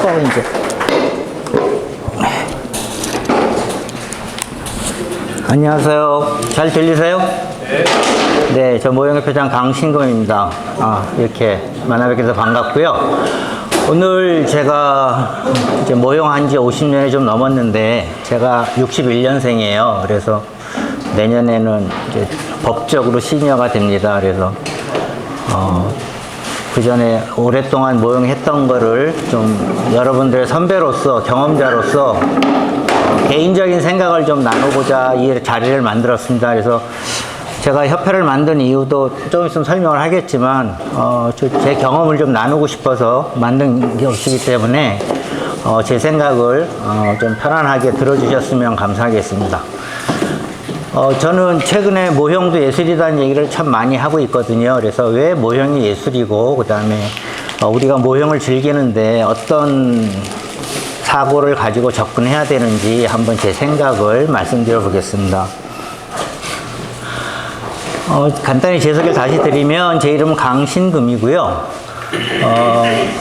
이제. 안녕하세요. 잘 들리세요? 네, 저 모형협회장 강신금입니다. 이렇게 만나뵙게 돼서 반갑고요. 오늘 제가 이제 모형한 지 50년이 좀 넘었는데, 제가 61년생이에요. 그래서 내년에는 이제 법적으로 시니어가 됩니다. 그래서, 그 전에 오랫동안 모형했던 거를 좀 여러분들의 선배로서, 경험자로서 개인적인 생각을 좀 나누고자 이 자리를 만들었습니다. 그래서 제가 협회를 만든 이유도 좀 있으면 설명을 하겠지만, 제 경험을 좀 나누고 싶어서 만든 것이기 때문에, 제 생각을 좀 편안하게 들어주셨으면 감사하겠습니다. 저는 최근에 모형도 예술이라는 얘기를 참 많이 하고 있거든요. 그래서 왜 모형이 예술이고, 그 다음에 우리가 모형을 즐기는데 어떤 사고를 가지고 접근해야 되는지 한번 제 생각을 말씀드려 보겠습니다. 간단히 제 소개를 다시 드리면, 제 이름은 강신금이고요.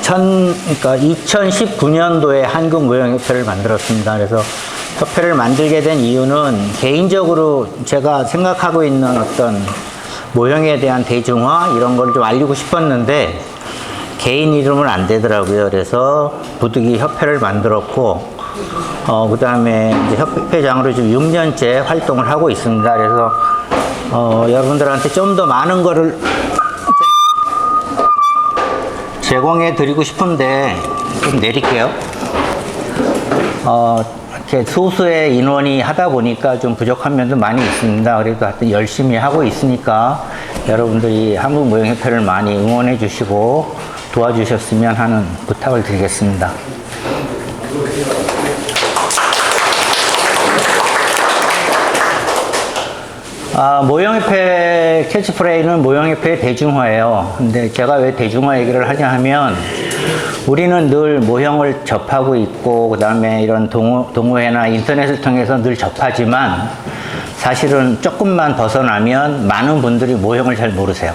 그러니까 2019년도에 한국모형협회를 만들었습니다. 그래서 협회를 만들게 된 이유는 개인적으로 제가 생각하고 있는 어떤 모형에 대한 대중화 이런 걸 좀 알리고 싶었는데, 개인 이름은 안 되더라고요. 그래서 부득이 협회를 만들었고, 그 다음에 이제 협회장으로 지금 6년째 활동을 하고 있습니다. 그래서 여러분들한테 좀 더 많은 거를 제공해 드리고 싶은데, 좀 내릴게요. 이렇게 소수의 인원이 하다 보니까 좀 부족한 면도 많이 있습니다. 그래도 하여튼 열심히 하고 있으니까 여러분들이 한국모형협회를 많이 응원해 주시고 도와주셨으면 하는 부탁을 드리겠습니다. 모형협회 캐치프레이는 모형협회의 대중화예요. 근데 제가 왜 대중화 얘기를 하냐 하면, 우리는 늘 모형을 접하고 있고, 그 다음에 이런 동호회나 인터넷을 통해서 늘 접하지만, 사실은 조금만 벗어나면 많은 분들이 모형을 잘 모르세요.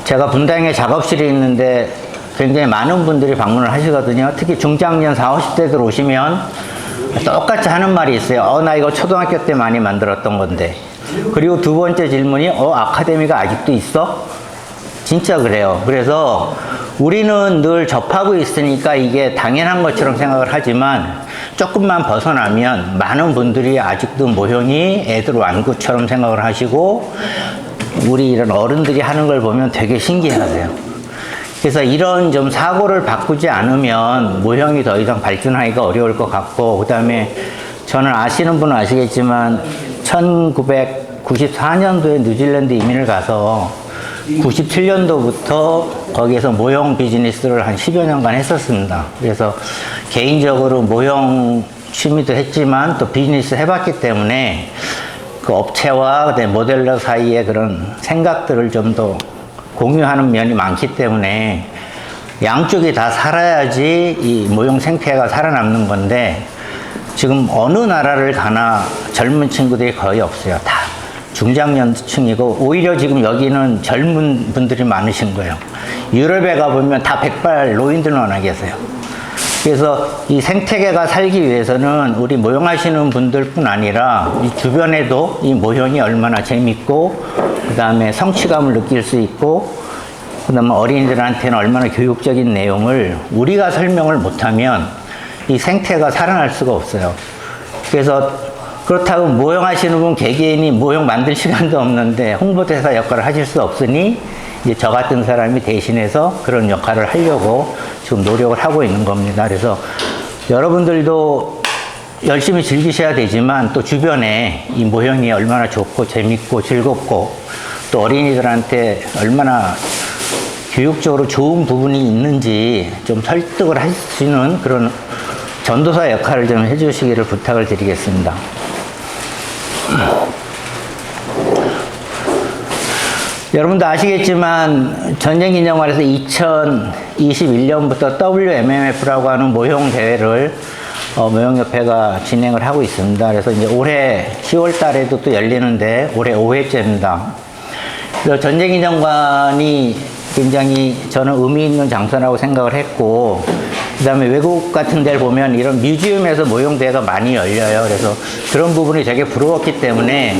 제가 분당에 작업실이 있는데 굉장히 많은 분들이 방문을 하시거든요. 특히 중장년 40, 50대들 오시면 똑같이 하는 말이 있어요. 나 이거 초등학교 때 많이 만들었던 건데. 그리고 두 번째 질문이, 아카데미가 아직도 있어? 진짜 그래요. 그래서 우리는 늘 접하고 있으니까 이게 당연한 것처럼 생각을 하지만, 조금만 벗어나면 많은 분들이 아직도 모형이 애들 완구처럼 생각을 하시고, 우리 이런 어른들이 하는 걸 보면 되게 신기해하세요. 그래서 이런 좀 사고를 바꾸지 않으면 모형이 더 이상 발전하기가 어려울 것 같고, 그 다음에 저는 아시는 분은 아시겠지만 1994년도에 뉴질랜드 이민을 가서 97년도부터 거기에서 모형 비즈니스를 한 10여 년간 했었습니다. 그래서 개인적으로 모형 취미도 했지만 또 비즈니스 해봤기 때문에 그 업체와 모델러 사이의 그런 생각들을 좀 더 공유하는 면이 많기 때문에, 양쪽이 다 살아야지 이 모형 생태계가 살아남는 건데, 지금 어느 나라를 가나 젊은 친구들이 거의 없어요. 다 중장년층이고, 오히려 지금 여기는 젊은 분들이 많으신 거예요. 유럽에 가보면 다 백발 노인들만 와 계세요. 그래서 이 생태계가 살기 위해서는 우리 모형하시는 분들뿐 아니라 이 주변에도 이 모형이 얼마나 재밌고, 그 다음에 성취감을 느낄 수 있고, 그 다음에 어린이들한테는 얼마나 교육적인 내용을 우리가 설명을 못하면 이 생태가 살아날 수가 없어요. 그래서 그렇다고 모형하시는 분 개개인이 모형 만들 시간도 없는데 홍보대사 역할을 하실 수 없으니, 이제 저 같은 사람이 대신해서 그런 역할을 하려고 지금 노력을 하고 있는 겁니다. 그래서 여러분들도 열심히 즐기셔야 되지만, 또 주변에 이 모형이 얼마나 좋고 재밌고 즐겁고, 또 어린이들한테 얼마나 교육적으로 좋은 부분이 있는지 좀 설득을 하시는 그런 전도사 역할을 좀 해주시기를 부탁을 드리겠습니다. 여러분도 아시겠지만 전쟁기념관에서 2021년부터 WMMF라고 하는 모형 대회를 모형협회가 진행을 하고 있습니다. 그래서 이제 올해 10월 달에도 또 열리는데 올해 5회째입니다. 그래서 전쟁기념관이 굉장히 저는 의미 있는 장소라고 생각을 했고, 그다음에 외국 같은 데를 보면 이런 뮤지엄에서 모형대회가 많이 열려요. 그래서 그런 부분이 되게 부러웠기 때문에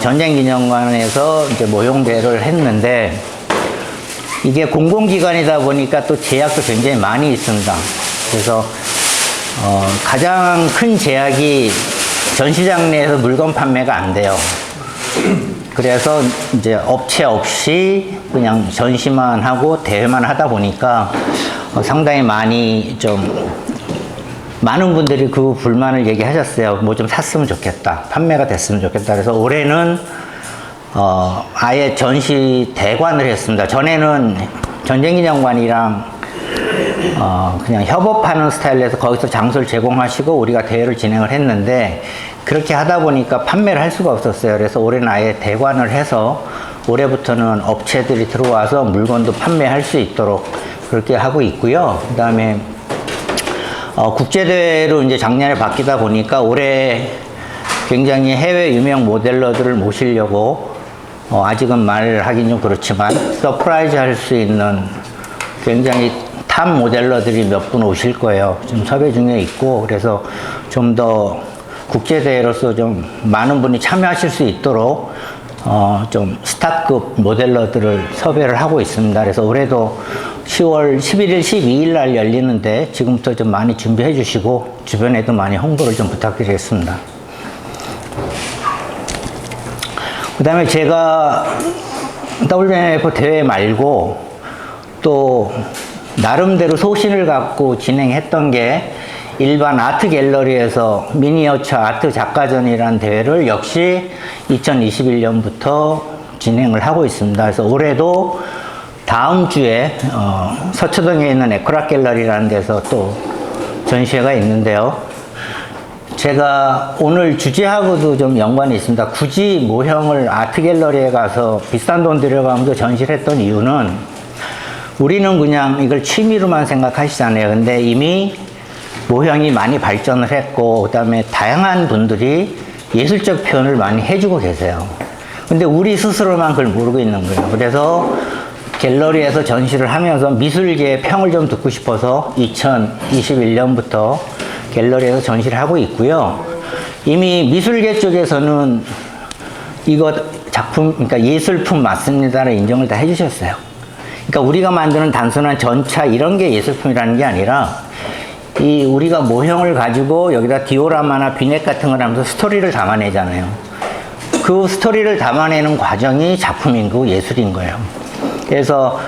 전쟁기념관에서 이제 모형대회를 했는데, 이게 공공기관이다 보니까 또 제약도 굉장히 많이 있습니다. 그래서 가장 큰 제약이 전시장 내에서 물건 판매가 안 돼요. 그래서 이제 업체 없이 그냥 전시만 하고 대회만 하다 보니까 상당히 많은 분들이 그 불만을 얘기하셨어요. 뭐 좀 샀으면 좋겠다, 판매가 됐으면 좋겠다. 그래서 올해는 아예 전시 대관을 했습니다. 전에는 전쟁기념관이랑 그냥 협업하는 스타일에서 거기서 장소를 제공하시고 우리가 대회를 진행을 했는데, 그렇게 하다 보니까 판매를 할 수가 없었어요. 그래서 올해는 아예 대관을 해서 올해부터는 업체들이 들어와서 물건도 판매할 수 있도록 그렇게 하고 있고요. 그 다음에 국제대회로 이제 작년에 바뀌다 보니까 올해 굉장히 해외 유명 모델러들을 모시려고 아직은 말하긴 좀 그렇지만 서프라이즈 할 수 있는 굉장히 탑 모델러들이 몇 분 오실 거예요. 지금 섭외 중에 있고, 그래서 좀 더 국제대회로서 좀 많은 분이 참여하실 수 있도록 좀 스타급 모델러들을 섭외를 하고 있습니다. 그래서 올해도 10월 11일, 12일 날 열리는데 지금부터 좀 많이 준비해 주시고 주변에도 많이 홍보를 좀 부탁드리겠습니다. 그 다음에 제가 WMF 대회 말고 또 나름대로 소신을 갖고 진행했던 게 일반 아트 갤러리에서 미니어처 아트 작가전이라는 대회를 역시 2021년부터 진행을 하고 있습니다. 그래서 올해도 다음 주에 서초동에 있는 에코락 갤러리라는 데서 또 전시회가 있는데요. 제가 오늘 주제하고도 좀 연관이 있습니다. 굳이 모형을 아트 갤러리에 가서 비싼 돈 들여가면서 전시를 했던 이유는, 우리는 그냥 이걸 취미로만 생각하시잖아요. 근데 이미 모형이 많이 발전을 했고, 그 다음에 다양한 분들이 예술적 표현을 많이 해주고 계세요. 근데 우리 스스로만 그걸 모르고 있는 거예요. 그래서 갤러리에서 전시를 하면서 미술계의 평을 좀 듣고 싶어서 2021년부터 갤러리에서 전시를 하고 있고요. 이미 미술계 쪽에서는 이거 작품, 그러니까 예술품 맞습니다를 인정을 다 해주셨어요. 그러니까 우리가 만드는 단순한 전차 이런 게 예술품이라는 게 아니라, 이 우리가 모형을 가지고 여기다 디오라마나 비넷 같은 걸 하면서 스토리를 담아내잖아요. 그 스토리를 담아내는 과정이 작품인 거고 예술인 거예요. 그래서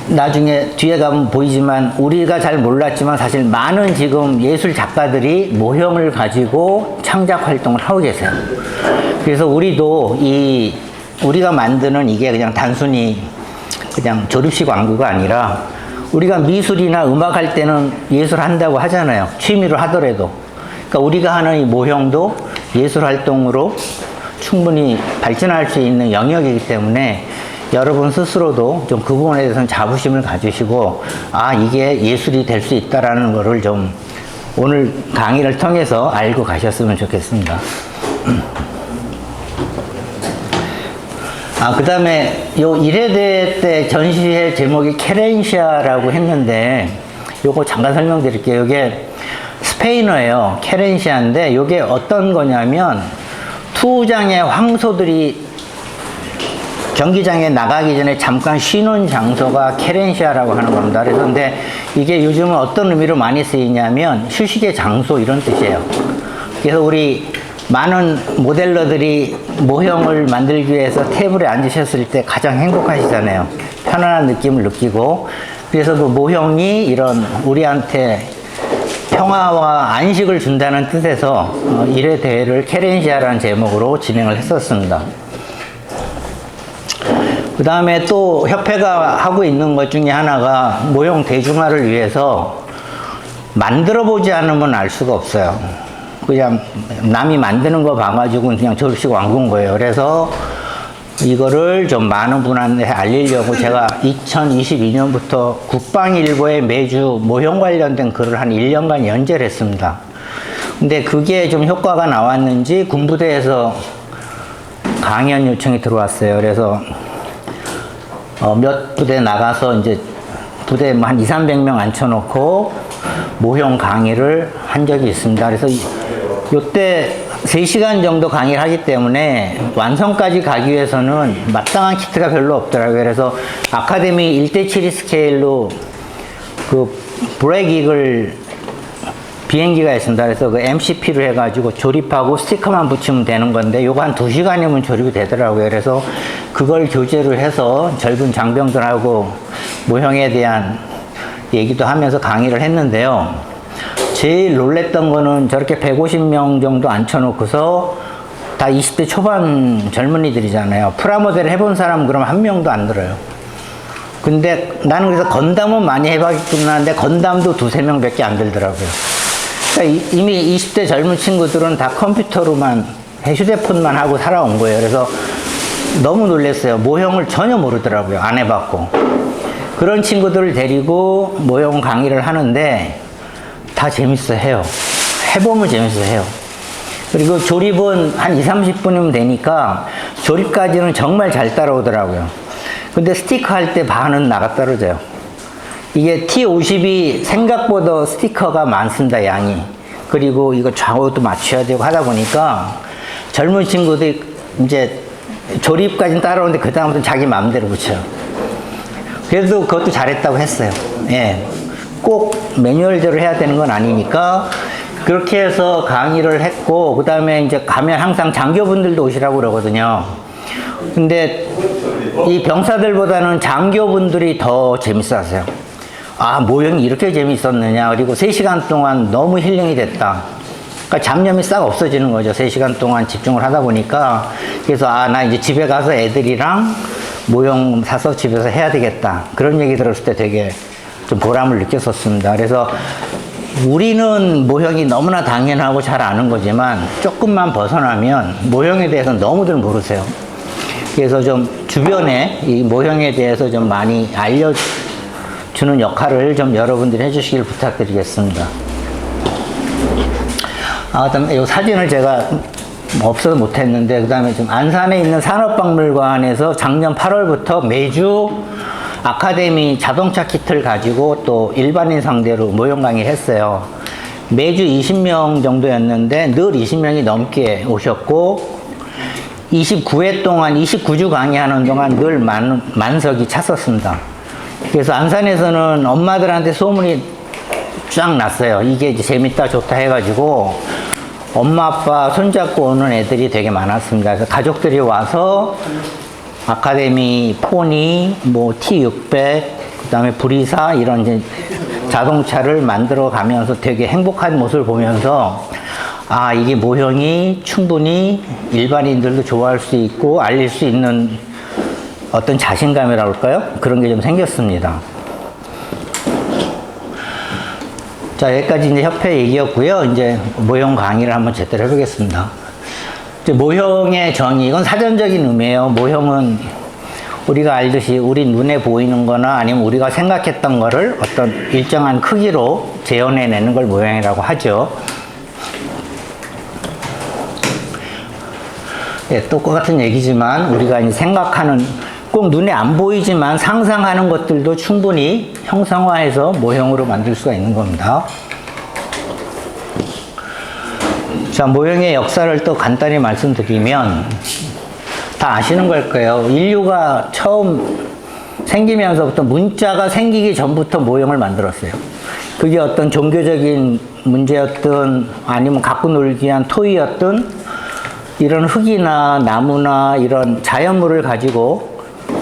나중에 뒤에 가면 보이지만, 우리가 잘 몰랐지만 사실 많은 지금 예술 작가들이 모형을 가지고 창작 활동을 하고 계세요. 그래서 우리도 우리가 만드는 이게 그냥 단순히 그냥 졸업식 왕구가 아니라, 우리가 미술이나 음악 할 때는 예술 한다고 하잖아요. 취미로 하더라도. 그러니까 우리가 하는 이 모형도 예술 활동으로 충분히 발전할 수 있는 영역이기 때문에 여러분 스스로도 좀 그 부분에 대해서는 자부심을 가지시고, 이게 예술이 될 수 있다라는 거를 좀 오늘 강의를 통해서 알고 가셨으면 좋겠습니다. 그 다음에 요 1회대 때 전시회 제목이 케렌시아라고 했는데, 요거 잠깐 설명드릴게요. 이게 스페인어예요. 케렌시아인데, 요게 어떤 거냐면, 투장의 황소들이 경기장에 나가기 전에 잠깐 쉬는 장소가 케렌시아라고 하는 겁니다. 그래서 근데 이게 요즘은 어떤 의미로 많이 쓰이냐면, 휴식의 장소 이런 뜻이에요. 그래서 우리 많은 모델러들이 모형을 만들기 위해서 테이블에 앉으셨을 때 가장 행복하시잖아요. 편안한 느낌을 느끼고. 그래서 그 모형이 이런 우리한테 평화와 안식을 준다는 뜻에서 1회 대회를 케렌시아라는 제목으로 진행을 했었습니다. 그 다음에 또 협회가 하고 있는 것 중에 하나가, 모형 대중화를 위해서 만들어 보지 않으면 알 수가 없어요. 그냥 남이 만드는 거 봐가지고 그냥 졸업식 왕군 거예요. 그래서 이거를 좀 많은 분한테 알리려고 제가 2022년부터 국방일보에 매주 모형 관련된 글을 한 1년간 연재를 했습니다. 근데 그게 좀 효과가 나왔는지 군부대에서 강연 요청이 들어왔어요. 그래서 몇 부대 나가서 이제 부대 한 2, 300명 앉혀놓고 모형 강의를 한 적이 있습니다. 그래서 요때 3시간 정도 강의를 하기 때문에 완성까지 가기 위해서는 마땅한 키트가 별로 없더라고요. 그래서 아카데미 1:7 스케일로 그 블랙 이글 비행기가 있습니다. 그래서 그 MCP로 해가지고 조립하고 스티커만 붙이면 되는 건데 요거 한 2시간이면 조립이 되더라고요. 그래서 그걸 교재로 해서 젊은 장병들하고 모형에 대한 얘기도 하면서 강의를 했는데요. 제일 놀랬던 거는 저렇게 150명 정도 앉혀놓고서 다 20대 초반 젊은이들이잖아요. 프라모델 해본 사람은 그럼 한 명도 안 들어요. 근데 나는 그래서 건담은 많이 해봤구나 하는데 건담도 2, 3명 밖에 안 들더라고요. 그러니까 이미 20대 젊은 친구들은 다 컴퓨터로만, 휴대폰만 하고 살아온 거예요. 그래서 너무 놀랐어요. 모형을 전혀 모르더라고요. 안 해봤고. 그런 친구들을 데리고 모형 강의를 하는데 다 재밌어 해요. 해보면 재밌어 해요. 그리고 조립은 한 2, 30분이면 되니까 조립까지는 정말 잘 따라오더라고요. 근데 스티커 할 때 반은 나가 떨어져요. 이게 T50이 생각보다 스티커가 많습니다, 양이. 그리고 이거 좌우도 맞춰야 되고 하다 보니까 젊은 친구들이 이제 조립까지는 따라오는데 그다음부터는 자기 마음대로 붙여요. 그래도 그것도 잘했다고 했어요. 예. 꼭 매뉴얼대로 해야 되는 건 아니니까 그렇게 해서 강의를 했고, 그 다음에 이제 가면 항상 장교분들도 오시라고 그러거든요. 근데 이 병사들보다는 장교분들이 더 재밌어 하세요. 아, 모형이 이렇게 재밌었느냐. 그리고 3시간 동안 너무 힐링이 됐다. 그러니까 잡념이 싹 없어지는 거죠. 3시간 동안 집중을 하다 보니까. 그래서 아, 나 이제 집에 가서 애들이랑 모형 사서 집에서 해야 되겠다. 그런 얘기 들었을 때 되게 좀 보람을 느꼈었습니다. 그래서 우리는 모형이 너무나 당연하고 잘 아는 거지만 조금만 벗어나면 모형에 대해서 너무들 모르세요. 그래서 좀 주변에 이 모형에 대해서 좀 많이 알려주는 역할을 좀 여러분들이 해주시길 부탁드리겠습니다. 아, 그다음에 이 사진을 제가 없어서 못했는데, 그 다음에 좀 안산에 있는 산업박물관에서 작년 8월부터 매주 아카데미 자동차 키트를 가지고 또 일반인 상대로 모형 강의를 했어요. 매주 20명 정도였는데 늘 20명이 넘게 오셨고, 29회 동안 29주 강의하는 동안 늘 만석이 찼었습니다. 그래서 안산에서는 엄마들한테 소문이 쫙 났어요. 이게 이제 재밌다 좋다 해가지고 엄마 아빠 손잡고 오는 애들이 되게 많았습니다. 그래서 가족들이 와서 아카데미 포니, 뭐 T600, 그 다음에 브리사 이런 이제 자동차를 만들어 가면서 되게 행복한 모습을 보면서 아, 이게 모형이 충분히 일반인들도 좋아할 수 있고 알릴 수 있는 어떤 자신감이라고 할까요? 그런 게 좀 생겼습니다. 자, 여기까지 이제 협회 얘기였고요. 이제 모형 강의를 한번 제대로 해보겠습니다. 이제 모형의 정의, 이건 사전적인 의미예요. 모형은 우리가 알듯이 우리 눈에 보이는 거나 아니면 우리가 생각했던 거를 어떤 일정한 크기로 재현해내는 걸 모형이라고 하죠. 예, 똑같은 얘기지만 우리가 이제 생각하는, 꼭 눈에 안 보이지만 상상하는 것들도 충분히 형상화해서 모형으로 만들 수가 있는 겁니다. 자, 모형의 역사를 또 간단히 말씀드리면 다 아시는 걸 거예요. 인류가 처음 생기면서부터, 문자가 생기기 전부터 모형을 만들었어요. 그게 어떤 종교적인 문제였든 아니면 갖고 놀기 위한 토이였든 이런 흙이나 나무나 이런 자연물을 가지고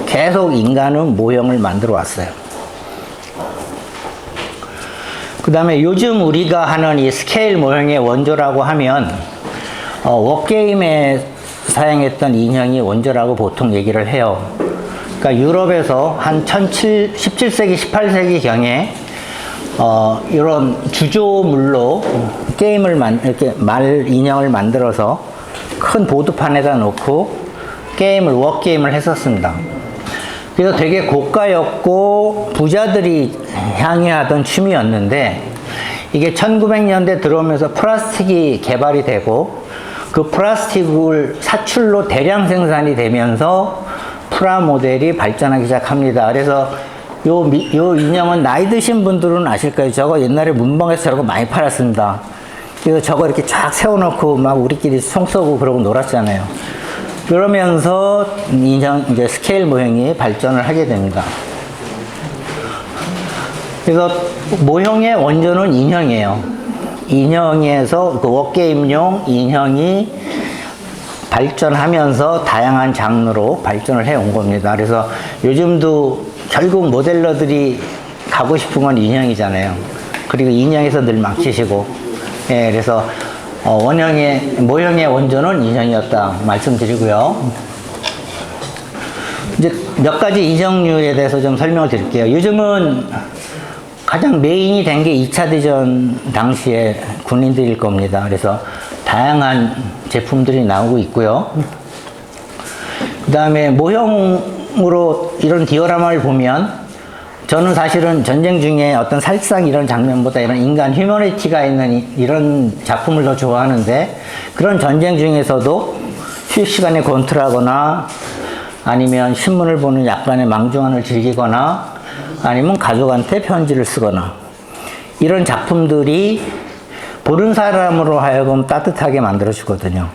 계속 인간은 모형을 만들어 왔어요. 그 다음에 요즘 우리가 하는 이 스케일 모형의 원조라고 하면 워게임에 사용했던 인형이 원조라고 보통 얘기를 해요. 그러니까 유럽에서 한 17세기, 18세기경에 이런 주조물로 게임을 이렇게 말 인형을 만들어서 큰 보드판에다 놓고 게임을, 워게임을 했었습니다. 그래서 되게 고가였고 부자들이 향유하던 취미였는데, 이게 1900년대 들어오면서 플라스틱이 개발이 되고 그 플라스틱을 사출로 대량 생산이 되면서 프라모델이 발전하기 시작합니다. 그래서 요 인형은 나이 드신 분들은 아실 거예요. 저거 옛날에 문방에서 저거 많이 팔았습니다. 그래서 저거 이렇게 쫙 세워놓고 막 우리끼리 총 쏘고 그러고 놀았잖아요. 그러면서 인형, 이제 스케일 모형이 발전을 하게 됩니다. 그래서 모형의 원조는 인형이에요. 인형에서 그 워게임용 인형이 발전하면서 다양한 장르로 발전을 해 온 겁니다. 그래서 요즘도 결국 모델러들이 가고 싶은 건 인형이잖아요. 그리고 인형에서 늘 망치시고, 예, 그래서 모형의 원조는 인형이었다 말씀드리고요. 이제 몇 가지 인형류에 대해서 좀 설명을 드릴게요. 요즘은 가장 메인이 된 게 2차 대전 당시에 군인들일 겁니다. 그래서 다양한 제품들이 나오고 있고요. 그 다음에 모형으로 이런 디오라마를 보면, 저는 사실은 전쟁 중에 어떤 살상 이런 장면보다 이런 인간 휴머니티가 있는 이런 작품을 더 좋아하는데, 그런 전쟁 중에서도 휴식 시간에 권투하거나 아니면 신문을 보는 약간의 망중한을 즐기거나 아니면 가족한테 편지를 쓰거나, 이런 작품들이 보는 사람으로 하여금 따뜻하게 만들어주거든요.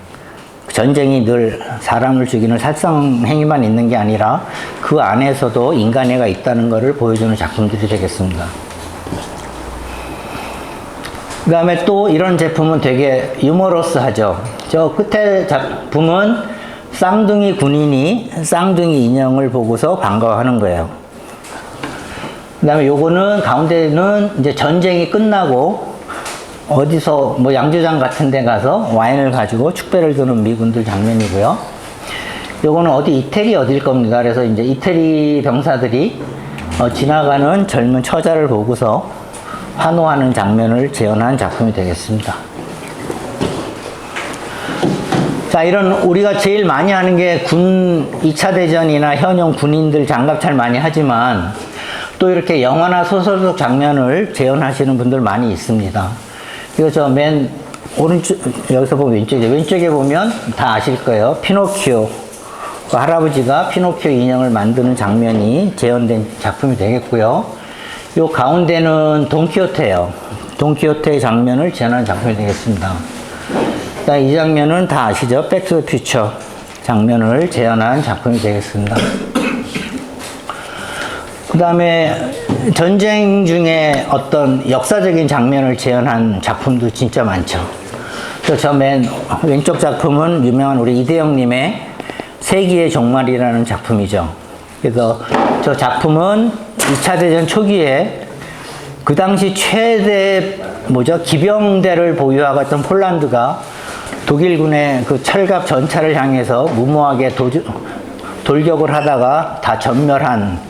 전쟁이 늘 사람을 죽이는 살상 행위만 있는 게 아니라 그 안에서도 인간애가 있다는 것을 보여주는 작품들이 되겠습니다. 그 다음에 또 이런 제품은 되게 유머러스하죠. 저 끝에 작품은 쌍둥이 군인이 쌍둥이 인형을 보고서 반가워하는 거예요. 그 다음에 요거는 가운데는 이제 전쟁이 끝나고 어디서 뭐 양조장 같은 데 가서 와인을 가지고 축배를 드는 미군들 장면이고요. 요거는 어디 이태리 어딜 겁니다. 그래서 이제 이태리 병사들이 지나가는 젊은 처자를 보고서 환호하는 장면을 재현한 작품이 되겠습니다. 자, 이런 우리가 제일 많이 하는 게 2차 대전이나 현역 군인들 장갑차를 많이 하지만, 또 이렇게 영화나 소설 속 장면을 재현하시는 분들 많이 있습니다. 그래서 저 맨 오른쪽, 여기서 보면 왼쪽에 보면 다 아실 거예요. 피노키오. 그 할아버지가 피노키오 인형을 만드는 장면이 재현된 작품이 되겠고요. 요 가운데는 돈키호테예요. 돈키호테의 장면을 재현한 작품이 되겠습니다. 이 장면은 다 아시죠? 백투 더 퓨처 장면을 재현한 작품이 되겠습니다. 그 다음에 전쟁 중에 어떤 역사적인 장면을 재현한 작품도 진짜 많죠. 그래서 저 맨 왼쪽 작품은 유명한 우리 이대영님의 세기의 종말이라는 작품이죠. 그래서 저 작품은 2차 대전 초기에 그 당시 최대 기병대를 보유하고 있던 폴란드가 독일군의 그 철갑 전차를 향해서 무모하게 돌격을 하다가 다 전멸한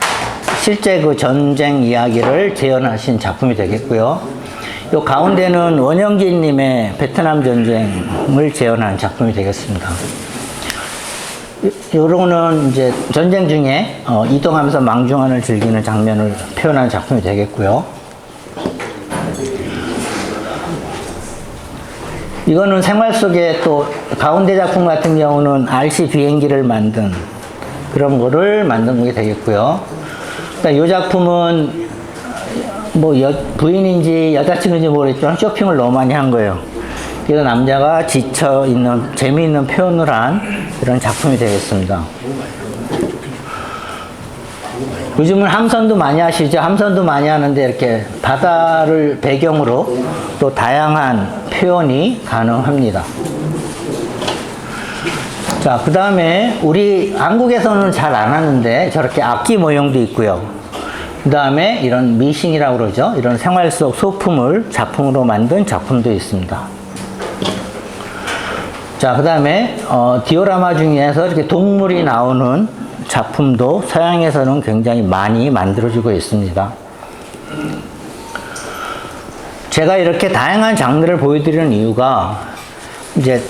실제 그 전쟁 이야기를 재현하신 작품이 되겠고요. 요 가운데는 원영진님의 베트남 전쟁을 재현한 작품이 되겠습니다. 요거는 이제 전쟁 중에 이동하면서 망중한을 즐기는 장면을 표현한 작품이 되겠고요. 이거는 생활 속에 또 가운데 작품 같은 경우는 RC 비행기를 만든 그런 거를 만든 게 되겠고요. 이 작품은 부인인지 여자친구인지 모르겠지만 쇼핑을 너무 많이 한 거예요. 그래서 남자가 지쳐있는 재미있는 표현을 한 이런 작품이 되겠습니다. 요즘은 함선도 많이 하시죠. 함선도 많이 하는데 이렇게 바다를 배경으로 또 다양한 표현이 가능합니다. 자, 그 다음에 우리 한국에서는 잘 안 하는데 저렇게 악기 모형도 있고요. 그 다음에 이런 미싱이라고 그러죠. 이런 생활 속 소품을 작품으로 만든 작품도 있습니다. 자, 그 다음에 디오라마 중에서 이렇게 동물이 나오는 작품도 서양에서는 굉장히 많이 만들어지고 있습니다. 제가 이렇게 다양한 장르를 보여드리는 이유가 이제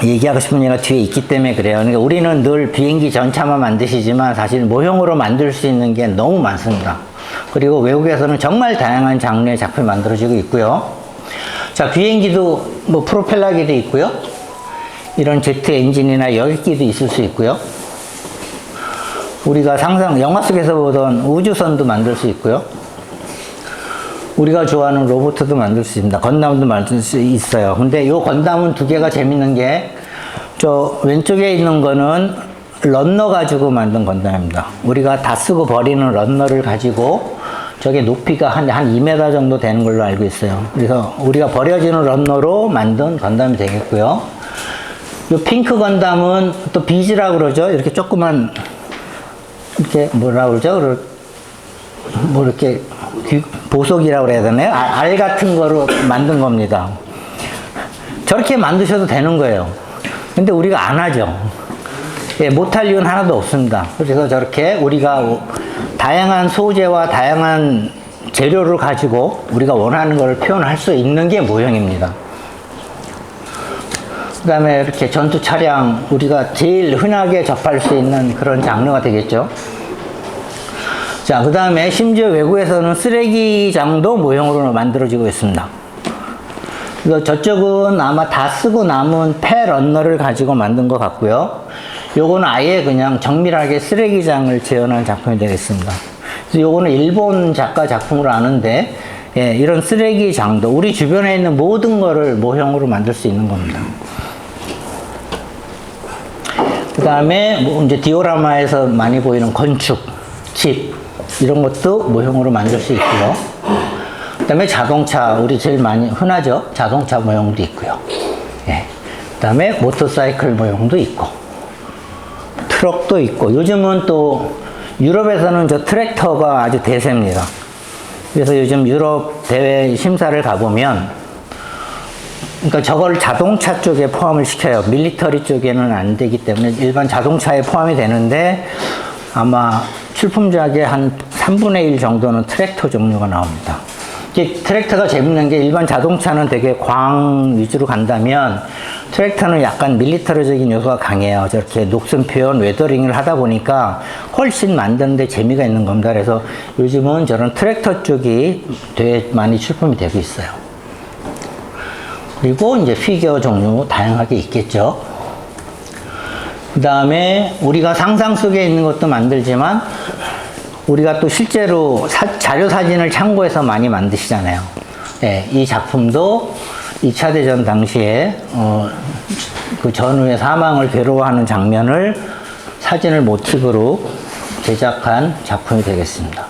얘기하고 싶은 얘기가 뒤에 있기 때문에 그래요. 그러니까 우리는 늘 비행기 전차만 만드시지만 사실 모형으로 만들 수 있는 게 너무 많습니다. 그리고 외국에서는 정말 다양한 장르의 작품이 만들어지고 있고요. 자, 비행기도 프로펠러기도 있고요. 이런 제트 엔진이나 여객기도 있을 수 있고요. 우리가 영화 속에서 보던 우주선도 만들 수 있고요. 우리가 좋아하는 로봇도 만들 수 있습니다. 건담도 만들 수 있어요. 근데 이 건담은 두 개가 재밌는 게, 저 왼쪽에 있는 거는 런너 가지고 만든 건담입니다. 우리가 다 쓰고 버리는 런너를 가지고, 저게 높이가 한 2m 정도 되는 걸로 알고 있어요. 그래서 우리가 버려지는 런너로 만든 건담이 되겠고요. 이 핑크 건담은 또 비즈라고 그러죠. 이렇게 조그만, 이렇게 뭐라 그러죠? 뭐 이렇게 보석이라고 그래야 되나요? 알 같은 거로 만든 겁니다. 저렇게 만드셔도 되는 거예요. 근데 우리가 안 하죠. 예, 못할 이유는 하나도 없습니다. 그래서 저렇게 우리가 다양한 소재와 다양한 재료를 가지고 우리가 원하는 것을 표현할 수 있는 게 모형입니다. 그 다음에 이렇게 전투 차량, 우리가 제일 흔하게 접할 수 있는 그런 장르가 되겠죠. 자, 그 다음에 심지어 외국에서는 쓰레기장도 모형으로 만들어지고 있습니다. 그래서 저쪽은 아마 다 쓰고 남은 폐 런너를 가지고 만든 것 같고요. 요거는 아예 그냥 정밀하게 쓰레기장을 재현한 작품이 되겠습니다. 그래서 요거는 일본 작가 작품으로 아는데, 예, 이런 쓰레기장도 우리 주변에 있는 모든 거를 모형으로 만들 수 있는 겁니다. 그 다음에 뭐 이제 디오라마에서 많이 보이는 건축, 집, 이런 것도 모형으로 만들 수 있고요. 그 다음에 자동차, 우리 제일 많이 흔하죠. 자동차 모형도 있고요. 예. 그 다음에 모터사이클 모형도 있고, 트럭도 있고, 요즘은 또 유럽에서는 저 트랙터가 아주 대세입니다. 그래서 요즘 유럽 대회 심사를 가보면, 그러니까 저걸 자동차 쪽에 포함을 시켜요. 밀리터리 쪽에는 안 되기 때문에 일반 자동차에 포함이 되는데, 아마 출품작의 한 3분의 1 정도는 트랙터 종류가 나옵니다. 트랙터가 재밌는 게, 일반 자동차는 되게 광 위주로 간다면 트랙터는 약간 밀리터리적인 요소가 강해요. 저렇게 녹슨 표현, 웨더링을 하다 보니까 훨씬 만드는데 재미가 있는 겁니다. 그래서 요즘은 저런 트랙터 쪽이 되게 많이 출품이 되고 있어요. 그리고 이제 피규어 종류 다양하게 있겠죠. 그 다음에 우리가 상상 속에 있는 것도 만들지만, 우리가 또 실제로 자료 사진을 참고해서 많이 만드시잖아요. 네, 이 작품도 2차 대전 당시에 그 전후의 사망을 괴로워하는 장면을 사진을 모티브로 제작한 작품이 되겠습니다.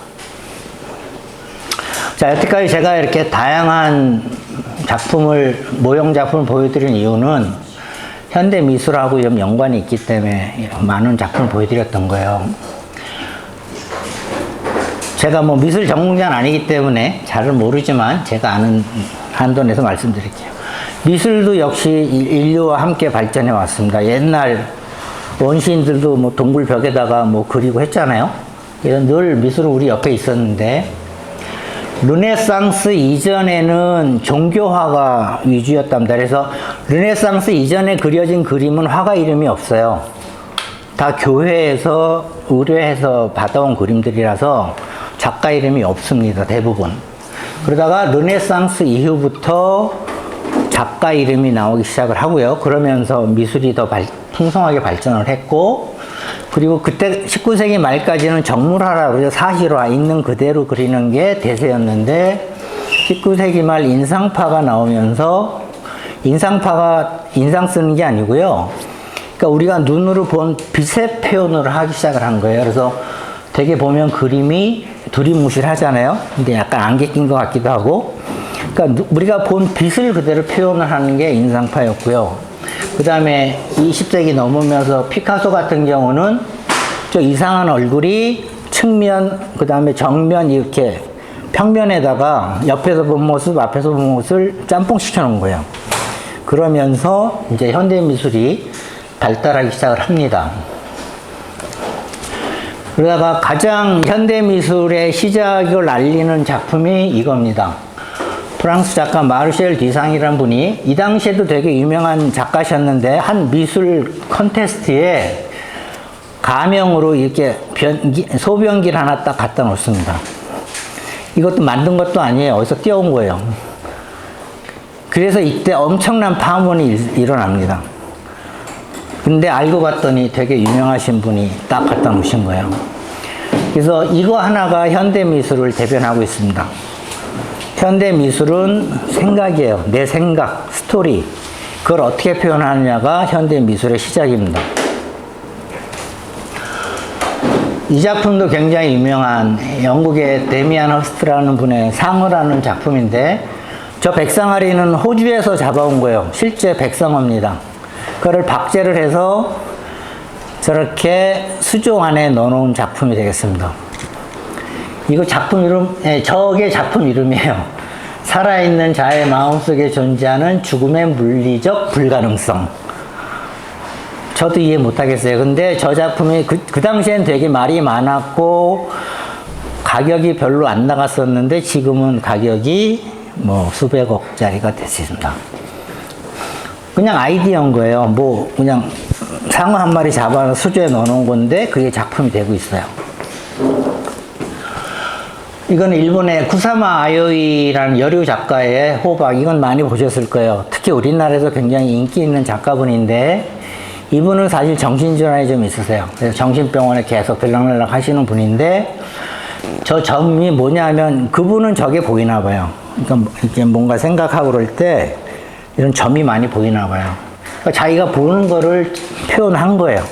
자, 여태까지 제가 이렇게 다양한 모형 작품을 보여드린 이유는 현대 미술하고 좀 연관이 있기 때문에 많은 작품을 보여드렸던 거예요. 제가 뭐 미술 전공자는 아니기 때문에 잘은 모르지만 제가 아는 한도 내서 말씀드릴게요. 미술도 역시 인류와 함께 발전해 왔습니다. 옛날 원시인들도 뭐 동굴 벽에다가 뭐 그리고 했잖아요. 그래서 늘 미술은 우리 옆에 있었는데, 르네상스 이전에는 종교화가 위주였답니다. 그래서 르네상스 이전에 그려진 그림은 화가 이름이 없어요. 다 교회에서 의뢰해서 받아온 그림들이라서 작가 이름이 없습니다. 대부분. 그러다가 르네상스 이후부터 작가 이름이 나오기 시작을 하고요. 그러면서 미술이 더 풍성하게 발전을 했고, 그리고 그때 19세기 말까지는 정물화라고 그러죠. 사실화, 있는 그대로 그리는 게 대세였는데, 19세기 말 인상파가 나오면서, 인상파가 인상 쓰는 게 아니고요. 그러니까 우리가 눈으로 본 빛의 표현을 하기 시작을 한 거예요. 그래서 되게 보면 그림이 두리뭉실하잖아요. 근데 약간 안개 낀 것 같기도 하고. 그러니까 우리가 본 빛을 그대로 표현을 하는 게 인상파였고요. 그 다음에 20세기 넘으면서 피카소 같은 경우는 저 이상한 얼굴이 측면, 그 다음에 정면 이렇게 평면에다가 옆에서 본 모습, 앞에서 본 모습을 짬뽕시켜 놓은 거예요. 그러면서 이제 현대미술이 발달하기 시작을 합니다. 그러다가 가장 현대미술의 시작을 알리는 작품이 이겁니다. 프랑스 작가 마르셀 디상이라는 분이 이 당시에도 되게 유명한 작가셨는데, 한 미술 컨테스트에 가명으로 이렇게 소변기를 하나 딱 갖다 놓습니다. 이것도 만든 것도 아니에요. 어디서 띄워온 거예요. 그래서 이때 엄청난 파문이 일어납니다. 근데 알고 봤더니 되게 유명하신 분이 딱 갖다 놓으신 거예요. 그래서 이거 하나가 현대미술을 대변하고 있습니다. 현대미술은 생각이에요. 내 생각, 스토리. 그걸 어떻게 표현하느냐가 현대미술의 시작입니다. 이 작품도 굉장히 유명한 영국의 데미안 허스트라는 분의 상어라는 작품인데, 저 백상아리는 호주에서 잡아온 거예요. 실제 백상어입니다. 그거를 박제를 해서 저렇게 수조 안에 넣어놓은 작품이 되겠습니다. 이거 작품 이름, 저게 작품 이름이에요. 살아있는 자의 마음속에 존재하는 죽음의 물리적 불가능성. 저도 이해 못하겠어요. 근데 저 작품이 그 당시엔 되게 말이 많았고 가격이 별로 안 나갔었는데 지금은 가격이 뭐 수백억짜리가 됐습니다. 그냥 아이디어인 거예요. 뭐 그냥 상어 한 마리 잡아서 수조에 넣어놓은 건데 그게 작품이 되고 있어요. 이거는 일본의 쿠사마 아요이라는 여류 작가의 호박. 이건 많이 보셨을 거예요. 특히 우리나라에서 굉장히 인기 있는 작가분인데, 이분은 사실 정신질환이 좀 있으세요. 그래서 정신병원에 계속 들락날락 하시는 분인데, 저 점이 뭐냐면 그분은 저게 보이나 봐요. 그러니까 이렇게 뭔가 생각하고 그럴 때 이런 점이 많이 보이나 봐요. 그러니까 자기가 보는 거를 표현한 거예요.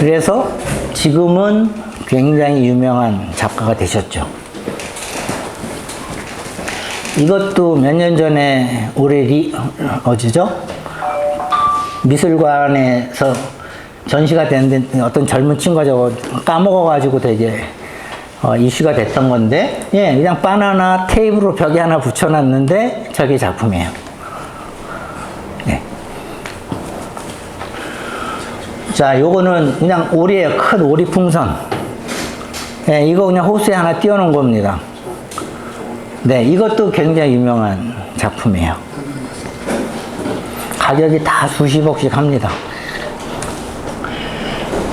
그래서 지금은 굉장히 유명한 작가가 되셨죠. 이것도 몇 년 전에 올해 어디죠? 미술관에서 전시가 됐는데 어떤 젊은 친구가 저거 까먹어가지고 되게 이슈가 됐던 건데, 예, 그냥 바나나 테이프로 벽에 하나 붙여놨는데 저게 작품이에요. 네. 자, 요거는 그냥 오리예요. 큰 오리 풍선. 네, 이거 그냥 호수에 하나 띄워놓은 겁니다. 네, 이것도 굉장히 유명한 작품이에요. 가격이 다 수십억씩 합니다.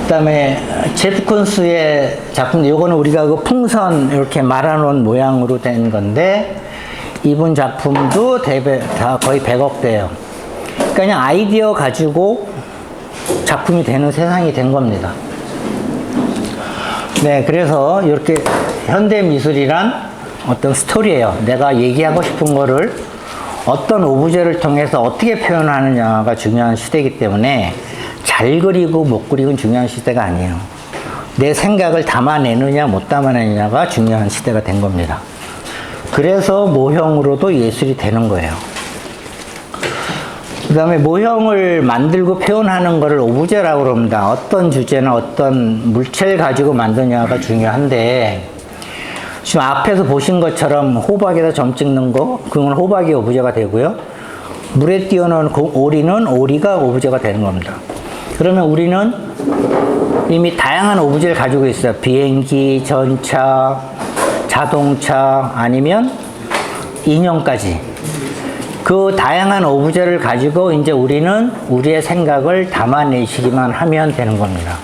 그 다음에 제프 콘스의 작품, 요거는 우리가 그 풍선 이렇게 말아놓은 모양으로 된 건데, 이분 작품도 다 거의 100억대예요. 그러니까 그냥 아이디어 가지고 작품이 되는 세상이 된 겁니다. 네, 그래서 이렇게 현대미술이란 어떤 스토리예요. 내가 얘기하고 싶은 거를 어떤 오브제를 통해서 어떻게 표현하느냐가 중요한 시대이기 때문에 잘 그리고 못 그리고는 중요한 시대가 아니에요. 내 생각을 담아내느냐 못 담아내느냐가 중요한 시대가 된 겁니다. 그래서 모형으로도 예술이 되는 거예요. 그 다음에 모형을 만들고 표현하는 것을 오브제라고 그럽니다. 어떤 주제나 어떤 물체를 가지고 만드냐가 중요한데, 지금 앞에서 보신 것처럼 호박에다 점 찍는 거, 그건 호박이 오브제가 되고요. 물에 띄워놓은 오리는 오리가 오브제가 되는 겁니다. 그러면 우리는 이미 다양한 오브제를 가지고 있어요. 비행기, 전차, 자동차, 아니면 인형까지. 그 다양한 오브제를 가지고 이제 우리는 우리의 생각을 담아내시기만 하면 되는 겁니다.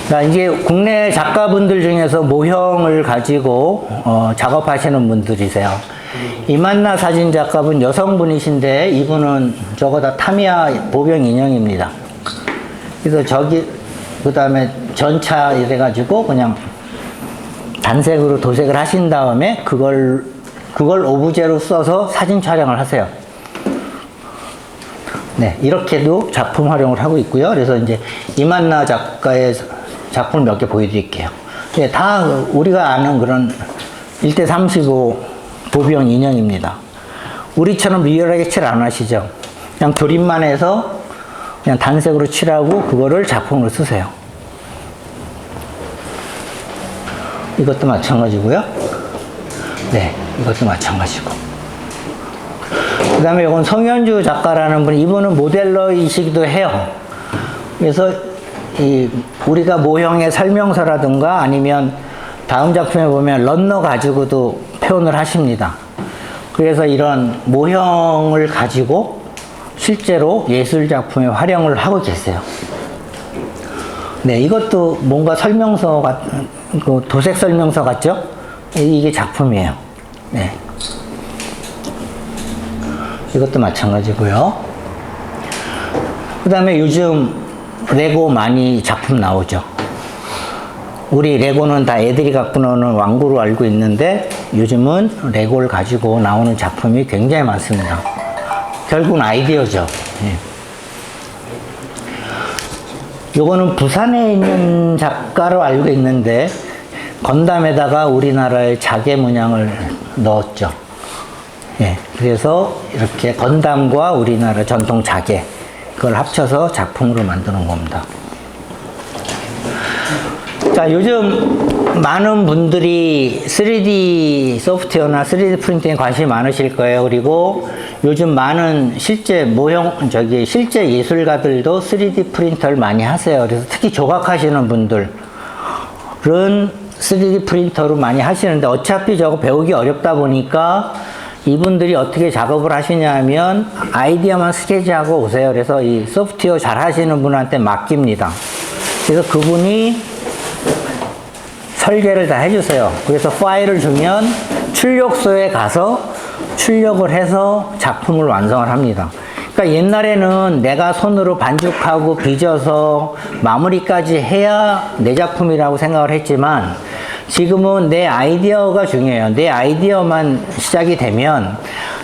자, 이제 국내 작가분들 중에서 모형을 가지고 작업하시는 분들이세요. 이만나 사진 작가분 여성분이신데, 이분은 저거 다 타미야 보병 인형입니다. 그래서 저기 그 다음에 전차 이래가지고 그냥 단색으로 도색을 하신 다음에 그걸 오브제로 써서 사진 촬영을 하세요. 네, 이렇게도 작품 활용을 하고 있고요. 그래서 이제 이만나 작가의 작품을 몇 개 보여드릴게요. 네, 다 우리가 아는 그런 1:35 보병 인형입니다. 우리처럼 리얼하게 칠 안 하시죠? 그냥 그림만 해서 그냥 단색으로 칠하고 그거를 작품으로 쓰세요. 이것도 마찬가지고요. 네, 이것도 마찬가지고. 그 다음에 이건 성현주 작가라는 분, 이분은 모델러이시기도 해요. 그래서 우리가 모형의 설명서라든가 아니면 다음 작품에 보면 런너 가지고도 표현을 하십니다. 그래서 이런 모형을 가지고 실제로 예술 작품에 활용을 하고 계세요. 네, 이것도 뭔가 설명서 같은, 도색 설명서 같죠? 이게 작품이에요. 네. 이것도 마찬가지고요. 그 다음에 요즘 레고 많이 작품 나오죠. 우리 레고는 다 애들이 갖고 노는 왕구로 알고 있는데 요즘은 레고를 가지고 나오는 작품이 굉장히 많습니다. 결국은 아이디어죠. 예. 요거는 부산에 있는 작가로 알고 있는데 건담에다가 우리나라의 자개 문양을 넣었죠. 예. 그래서 이렇게 건담과 우리나라 전통 자개 그걸 합쳐서 작품으로 만드는 겁니다. 자, 요즘 많은 분들이 3D 소프트웨어나 3D 프린팅에 관심이 많으실 거예요. 그리고 요즘 많은 실제 실제 예술가들도 3D 프린터를 많이 하세요. 그래서 특히 조각하시는 분들은 3D 프린터로 많이 하시는데 어차피 저거 배우기 어렵다 보니까 이분들이 어떻게 작업을 하시냐 하면 아이디어만 스케치하고 오세요. 그래서 이 소프트웨어 잘 하시는 분한테 맡깁니다. 그래서 그분이 설계를 다 해주세요. 그래서 파일을 주면 출력소에 가서 출력을 해서 작품을 완성을 합니다. 그러니까 옛날에는 내가 손으로 반죽하고 빚어서 마무리까지 해야 내 작품이라고 생각을 했지만 지금은 내 아이디어가 중요해요. 내 아이디어만 시작이 되면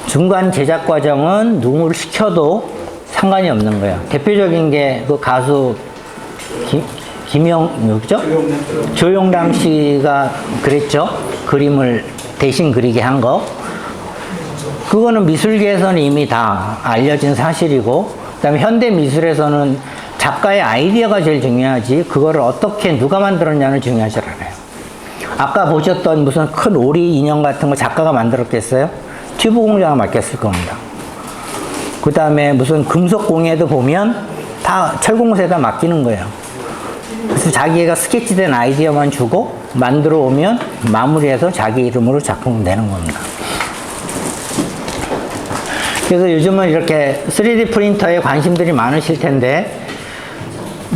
중간 제작 과정은 누구를 시켜도 상관이 없는 거예요. 대표적인 게 그 가수 누구죠? 조용남 씨가 그랬죠. 그림을 대신 그리게 한 거. 그거는 미술계에서는 이미 다 알려진 사실이고, 그 다음에 현대 미술에서는 작가의 아이디어가 제일 중요하지, 그거를 어떻게 누가 만들었냐는 중요하지 않아요. 아까 보셨던 무슨 큰 오리 인형 같은 거 작가가 만들었겠어요? 튜브 공장을 맡겼을 겁니다. 그 다음에 무슨 금속 공예도 보면 다 철공사에다 맡기는 거예요. 그래서 자기가 스케치된 아이디어만 주고 만들어 오면 마무리해서 자기 이름으로 작품을 내는 겁니다. 그래서 요즘은 이렇게 3D 프린터에 관심들이 많으실 텐데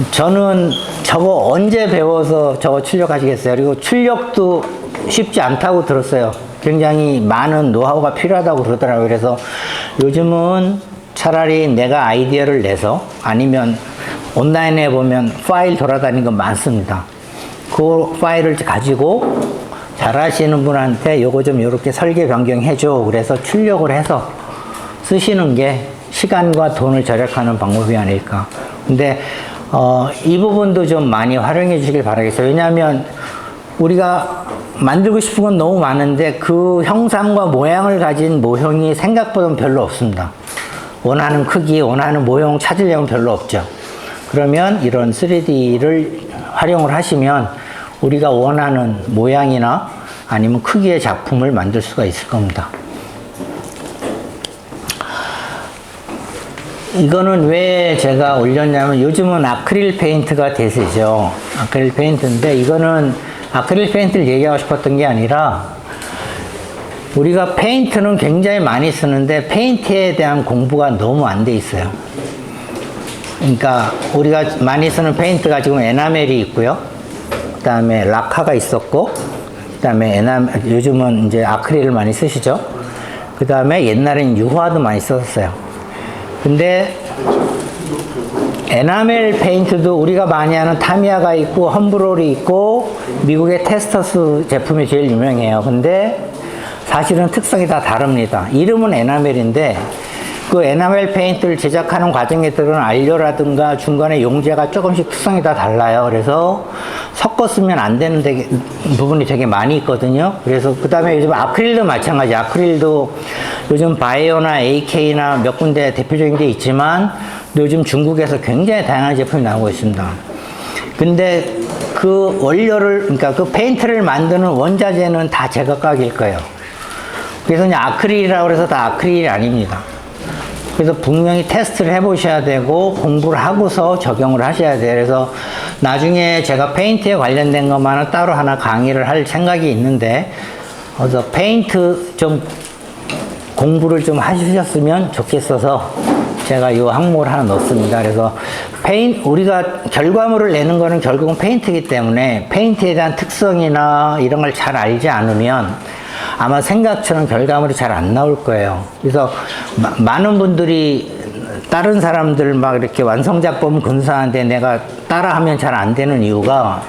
저는 저거 언제 배워서 저거 출력하시겠어요? 그리고 출력도 쉽지 않다고 들었어요. 굉장히 많은 노하우가 필요하다고 그러더라고요. 그래서 요즘은 차라리 내가 아이디어를 내서 아니면 온라인에 보면 파일 돌아다니는 거 많습니다. 그 파일을 가지고 잘 하시는 분한테 요거 좀 이렇게 설계 변경해줘. 그래서 출력을 해서 쓰시는 게 시간과 돈을 절약하는 방법이 아닐까. 근데 이 부분도 좀 많이 활용해 주시길 바라겠어요. 왜냐하면 우리가 만들고 싶은 건 너무 많은데 그 형상과 모양을 가진 모형이 생각보다 별로 없습니다. 원하는 크기, 원하는 모형 찾으려면 별로 없죠. 그러면 이런 3D를 활용을 하시면 우리가 원하는 모양이나 아니면 크기의 작품을 만들 수가 있을 겁니다. 이거는 왜 제가 올렸냐면 요즘은 아크릴 페인트가 대세죠. 아크릴 페인트인데 이거는 아크릴 페인트를 얘기하고 싶었던 게 아니라 우리가 페인트는 굉장히 많이 쓰는데 페인트에 대한 공부가 너무 안 돼 있어요. 그러니까 우리가 많이 쓰는 페인트가 지금 에나멜이 있고요. 그 다음에 라카가 있었고, 그 다음에 요즘은 이제 아크릴을 많이 쓰시죠. 그 다음에 옛날엔 유화도 많이 썼어요. 근데 에나멜 페인트도 우리가 많이 하는 타미야가 있고 험브롤이 있고 미국의 테스터스 제품이 제일 유명해요. 근데 사실은 특성이 다 다릅니다. 이름은 에나멜인데 그 에나멜 페인트를 제작하는 과정에 들어간 안료라든가 중간에 용제가 조금씩 특성이 다 달라요. 그래서 섞어 쓰면 안 되는 부분이 되게 많이 있거든요. 그래서 그 다음에 요즘 아크릴도 마찬가지. 아크릴도 요즘 바이오나 AK나 몇 군데 대표적인 게 있지만 요즘 중국에서 굉장히 다양한 제품이 나오고 있습니다. 근데 그 원료를, 그러니까 그 페인트를 만드는 원자재는 다 제각각일 거예요. 그래서 이제 아크릴이라고 해서 다 아크릴이 아닙니다. 그래서 분명히 테스트를 해보셔야 되고 공부를 하고서 적용을 하셔야 돼요. 그래서 나중에 제가 페인트에 관련된 것만은 따로 하나 강의를 할 생각이 있는데 그래서 페인트 좀 공부를 좀 하셨으면 좋겠어서 제가 이 항목을 하나 넣습니다. 그래서 우리가 결과물을 내는 거는 결국은 페인트이기 때문에 페인트에 대한 특성이나 이런 걸 잘 알지 않으면 아마 생각처럼 결과물이 잘 안 나올 거예요. 그래서 많은 분들이 다른 사람들 막 이렇게 완성작품 근사한데 내가 따라하면 잘 안 되는 이유가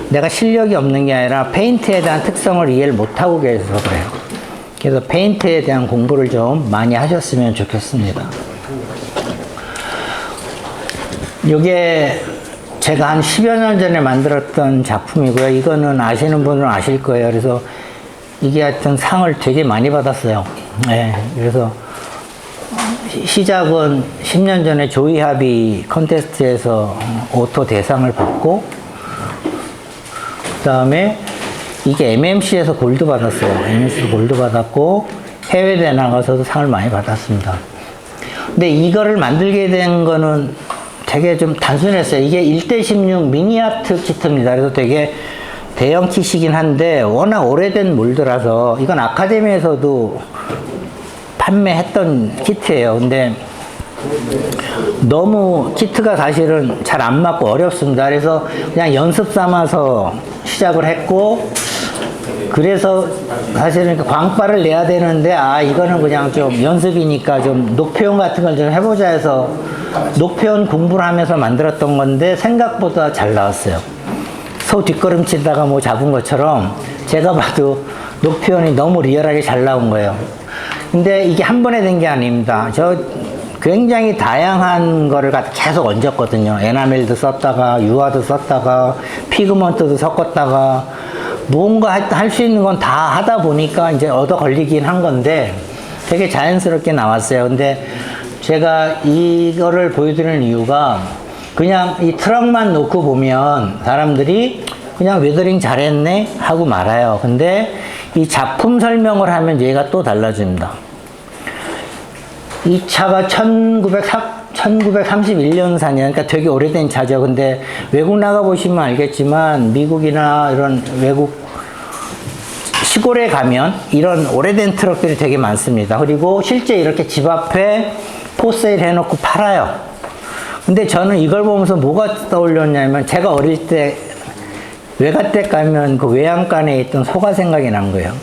내가 실력이 없는 게 아니라 페인트에 대한 특성을 이해를 못하고 계셔서 그래요. 그래서 페인트에 대한 공부를 좀 많이 하셨으면 좋겠습니다. 이게 제가 한 10여 년 전에 만들었던 작품이고요. 이거는 아시는 분은 아실 거예요. 그래서 이게 하여튼 상을 되게 많이 받았어요. 네, 그래서 시작은 10년 전에 조이하비 컨테스트에서 오토 대상을 받고, 그 다음에 이게 MMC에서 골드 받았어요. MMC에서 골드 받았고, 해외대회 나가서도 상을 많이 받았습니다. 근데 이거를 만들게 된 거는 되게 좀 단순했어요. 이게 1:16 미니아트 키트입니다. 그래서 되게 대형 킷이긴 한데, 워낙 오래된 몰드라서, 이건 아카데미에서도 판매했던 키트예요. 근데 너무 키트가 사실은 잘 안 맞고 어렵습니다. 그래서 그냥 연습 삼아서 시작을 했고, 그래서 사실은 광바를 내야 되는데, 이거는 그냥 좀 연습이니까 좀 녹표현 같은 걸 좀 해보자 해서 녹표현 공부를 하면서 만들었던 건데 생각보다 잘 나왔어요. 소 뒷걸음치다가 뭐 잡은 것처럼 제가 봐도 녹표현이 너무 리얼하게 잘 나온 거예요. 근데 이게 한 번에 된 게 아닙니다. 저 굉장히 다양한 거를 계속 얹었거든요. 에나멜도 썼다가, 유화도 썼다가, 피그먼트도 섞었다가, 뭔가 할 수 있는 건 다 하다 보니까 이제 얻어 걸리긴 한 건데 되게 자연스럽게 나왔어요. 근데 제가 이거를 보여드리는 이유가 그냥 이 트럭만 놓고 보면 사람들이 그냥 웨더링 잘했네 하고 말아요. 근데 이 작품 설명을 하면 얘가 또 달라집니다. 이 차가 1931년산이에요. 그러니까 되게 오래된 차죠. 근데 외국 나가보시면 알겠지만 미국이나 이런 외국 시골에 가면 이런 오래된 트럭들이 되게 많습니다. 그리고 실제 이렇게 집 앞에 포세일 해놓고 팔아요. 근데 저는 이걸 보면서 뭐가 떠올렸냐면 제가 어릴 때 외가댁 가면 그 외양간에 있던 소가 생각이 난 거예요.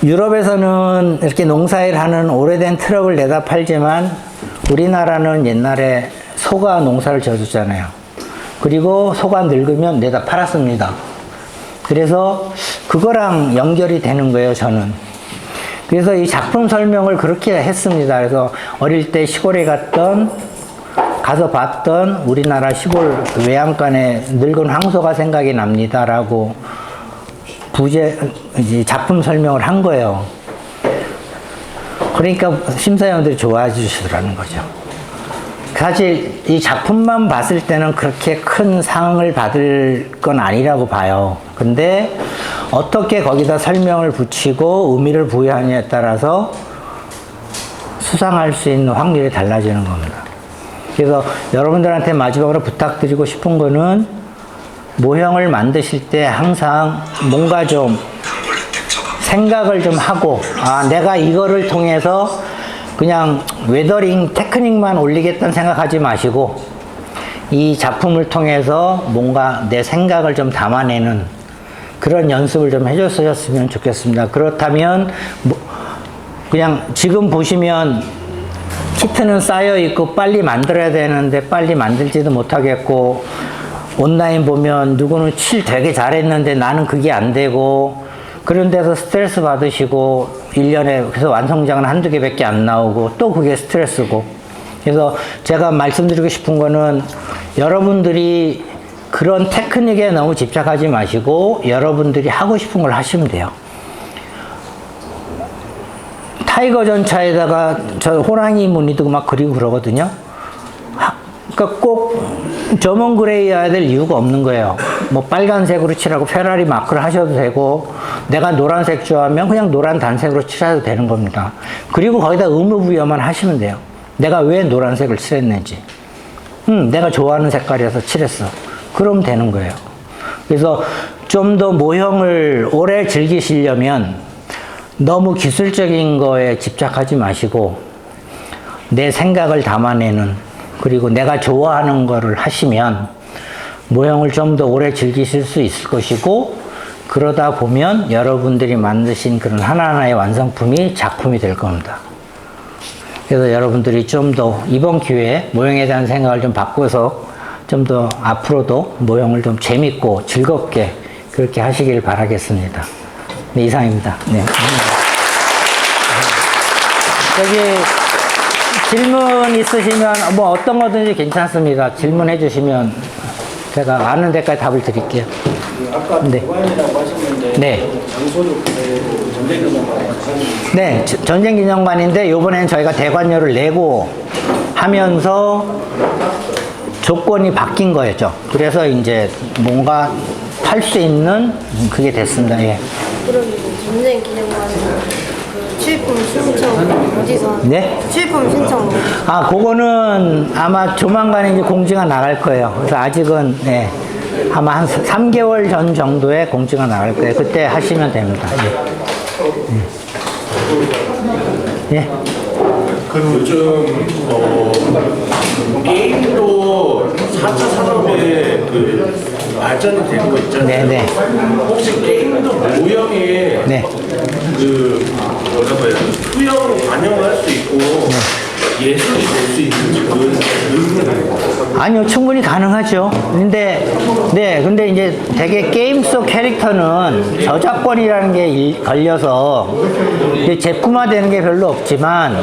유럽에서는 이렇게 농사일 하는 오래된 트럭을 내다 팔지만 우리나라는 옛날에 소가 농사를 져줬잖아요. 그리고 소가 늙으면 내다 팔았습니다. 그래서 그거랑 연결이 되는 거예요, 저는. 그래서 이 작품 설명을 그렇게 했습니다. 그래서 어릴 때 시골에 가서 봤던 우리나라 시골 외양간에 늙은 황소가 생각이 납니다라고 작품 설명을 한 거예요. 그러니까 심사위원들이 좋아해 주시더라는 거죠. 사실 이 작품만 봤을 때는 그렇게 큰 상을 받을 건 아니라고 봐요. 근데 어떻게 거기다 설명을 붙이고 의미를 부여하느냐에 따라서 수상할 수 있는 확률이 달라지는 겁니다. 그래서 여러분들한테 마지막으로 부탁드리고 싶은 거는 모형을 만드실 때 항상 뭔가 좀 생각을 좀 하고, 내가 이거를 통해서 그냥 웨더링 테크닉만 올리겠다는 생각하지 마시고 이 작품을 통해서 뭔가 내 생각을 좀 담아내는 그런 연습을 좀 해줬으면 좋겠습니다. 그렇다면 그냥 지금 보시면 키트는 쌓여 있고 빨리 만들어야 되는데 빨리 만들지도 못하겠고, 온라인 보면 누구는 칠 되게 잘했는데 나는 그게 안 되고, 그런 데서 스트레스 받으시고 1년에 그래서 완성작은 한두 개밖에 안 나오고 또 그게 스트레스고. 그래서 제가 말씀드리고 싶은 거는 여러분들이 그런 테크닉에 너무 집착하지 마시고 여러분들이 하고 싶은 걸 하시면 돼요. 타이거 전차에다가 저 호랑이 무늬도 막 그리고 그러거든요. 그러니까 꼭 점원 그레이여야 될 이유가 없는 거예요. 뭐 빨간색으로 칠하고 페라리 마크를 하셔도 되고, 내가 노란색 좋아하면 그냥 노란 단색으로 칠해도 되는 겁니다. 그리고 거기다 의무부여만 하시면 돼요. 내가 왜 노란색을 칠했는지. 내가 좋아하는 색깔이어서 칠했어. 그러면 되는 거예요. 그래서 좀 더 모형을 오래 즐기시려면 너무 기술적인 거에 집착하지 마시고 내 생각을 담아내는, 그리고 내가 좋아하는 거를 하시면 모형을 좀 더 오래 즐기실 수 있을 것이고, 그러다 보면 여러분들이 만드신 그런 하나하나의 완성품이 작품이 될 겁니다. 그래서 여러분들이 좀 더 이번 기회에 모형에 대한 생각을 좀 바꿔서 좀 더 앞으로도 모형을 좀 재밌고 즐겁게 그렇게 하시길 바라겠습니다. 네, 이상입니다. 네. 여기 질문 있으시면 뭐 어떤 거든지 괜찮습니다. 질문해 주시면 제가 아는 데까지 답을 드릴게요. 아까 네. 대관이라고 하셨는데 네. 장소도 전쟁기념관에 네, 전쟁기념관인데 이번에는 저희가 대관료를 내고 하면서 조건이 바뀐 거였죠. 그래서 이제 뭔가 팔 수 있는 그게 됐습니다. 예. 그럼 전쟁 기념관은 그 출품 신청 어디서? 네? 출품 신청 아, 그거는 아마 조만간에 이제 공지가 나갈 거예요. 그래서 아직은, 네. 아마 한 3개월 전 정도에 공지가 나갈 거예요. 그때 하시면 됩니다. 예. 예. 그럼 요즘 게임도 4차 산업의 그 발전이 되는 거 있잖아요. 네네. 혹시 게임도 모형에 네. 그 뭐라고 해야 되나 투영 반영을 할 수 있고 예술이 될 수 있는지 그런 의문이에요. 아니요, 충분히 가능하죠. 근데 이제 되게 게임 속 캐릭터는 저작권이라는 게 걸려서 이제 제품화되는 게 별로 없지만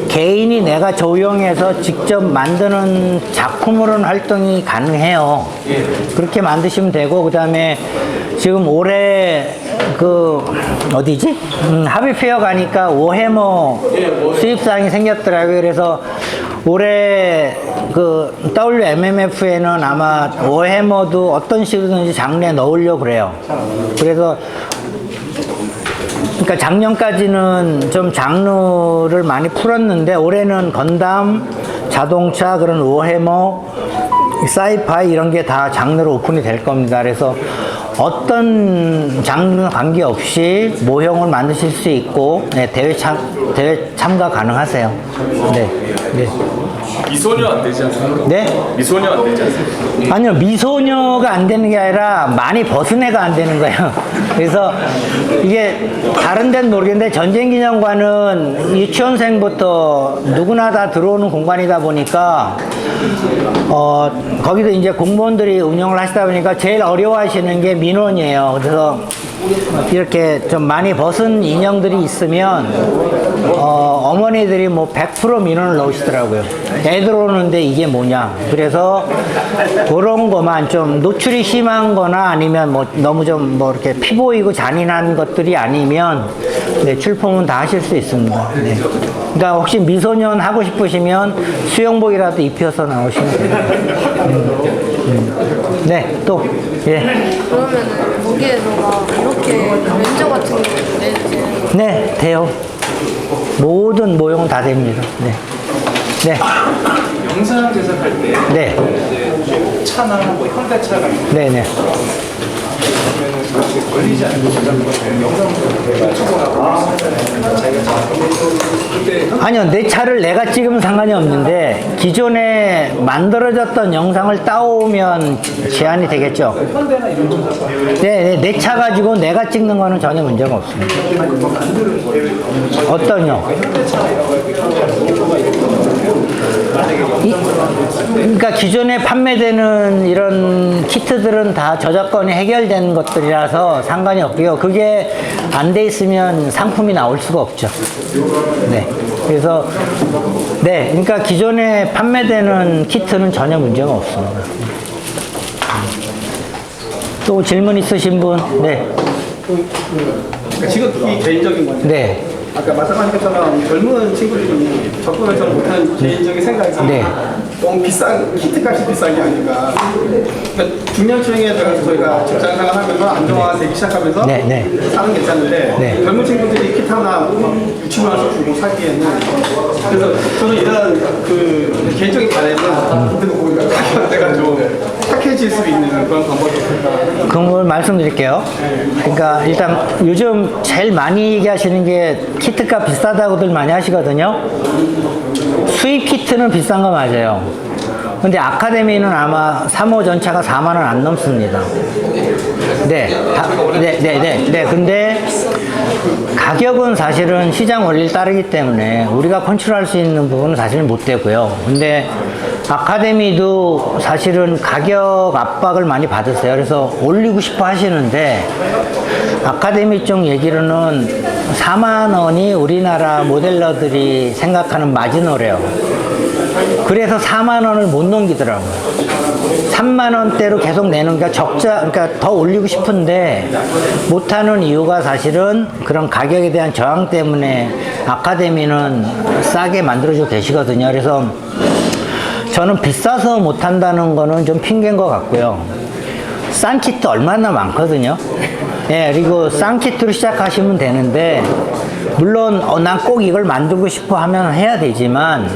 개인이 내가 조용해서 직접 만드는 작품으로는 활동이 가능해요. 그렇게 만드시면 되고, 그 다음에 지금 올해 그 어디지? 하비페어 가니까 오해머 수입사항이 생겼더라고요. 그래서 올해 그 WMMF에는 아마 오해머도 어떤 식으로든지 장르에 넣으려고 그래요. 그래서 그러니까 작년까지는 좀 장르를 많이 풀었는데 올해는 건담, 자동차, 그런 오해머, 사이파이 이런 게 다 장르로 오픈이 될 겁니다. 그래서 어떤 장르 관계없이 모형을 만드실 수 있고, 네, 대회 참가 가능하세요. 네. 네. 미소녀 안 되지 않습니까? 네? 미소녀 안 되지 않습니까? 아니요, 미소녀가 안 되는 게 아니라 많이 벗은 애가 안 되는 거예요. 그래서 이게 다른 데는 모르겠는데 전쟁기념관은 유치원생부터 누구나 다 들어오는 공간이다 보니까 거기도 이제 공무원들이 운영을 하시다 보니까 제일 어려워하시는 게 민원이에요. 그래서 이렇게 좀 많이 벗은 인형들이 있으면 어머니들이 뭐 100% 민원을 넣으시더라고요. 애들 오는데 이게 뭐냐. 그래서 그런 거만 좀 노출이 심한 거나 아니면 뭐 너무 좀 뭐 이렇게 피 보이고 잔인한 것들이 아니면 네, 출품은 다 하실 수 있습니다. 네. 그러니까 혹시 미소년 하고 싶으시면 수영복이라도 입혀서 나오시면 됩니다. 네, 또. 예. 그러면 거기에서가 이렇게 면접 같은 거 내지? 네, 돼요. 모든 모형은 다 됩니다. 네. 네. 영상 제작할 때 네. 이제 차나 뭐 현대차가 네네. 걸리지 않고 제작하는 영상을 찍어가고 그때 아니요, 내 차를 내가 찍으면 상관이 없는데 기존에 만들어졌던 영상을 따오면 제한이 되겠죠. 현대나 이런 거 네, 내 차 가지고 내가 찍는 거는 전혀 문제가 없습니다. 어떤요? 그러니까 기존에 판매되는 이런 키트들은 다 저작권이 해결된 것들이라서 상관이 없고요. 그게 안 돼 있으면 상품이 나올 수가 없죠. 네. 그래서 네, 그러니까 기존에 판매되는 키트는 전혀 문제가 없습니다. 또 질문 있으신 분? 네. 그러니까 지금 이 개인적인 건데 네. 아까 말씀하신 것처럼 젊은 친구들이 접근을 잘 못하는 개인적인 생각이 네. 너무 비싼 키트값이 비싼 게 아닌가. 그러니까 중년층에 들어가서 저희가 직장생활 하면서 안정화되기 시작하면서 네, 네. 사는 괜찮은데 네. 젊은 친구들이 키트 하나 6,000만 원씩 주고 사기에는 그래서 저는 이런 그 개인적인 바램은 그때도 보니까 가격대가 좀 착해질 수 있는 그런 방법이 없을까. 그걸 말씀드릴게요. 그러니까 일단 요즘 제일 많이 얘기하시는 게 키트값 비싸다고들 많이 하시거든요. 수입 키트는 비싼 거 맞아요. 근데 아카데미는 아마 3호 전차가 4만 원 안 넘습니다. 네. 근데 가격은 사실은 시장 원리를 따르기 때문에 우리가 컨트롤할 수 있는 부분은 사실은 못 되고요. 근데 아카데미도 사실은 가격 압박을 많이 받으세요. 그래서 올리고 싶어 하시는데 아카데미 쪽 얘기로는 4만 원이 우리나라 모델러들이 생각하는 마지노래요. 그래서 4만 원을 못 넘기더라고요. 3만 원대로 계속 내는 게 그러니까 더 올리고 싶은데 못하는 이유가 사실은 그런 가격에 대한 저항 때문에 아카데미는 싸게 만들어주고 계시거든요. 그래서 저는 비싸서 못한다는 거는 좀 핑계인 것 같고요. 싼 키트 얼마나 많거든요. 예, 그리고 싼 키트로 시작하시면 되는데, 물론, 난 꼭 이걸 만들고 싶어 하면 해야 되지만,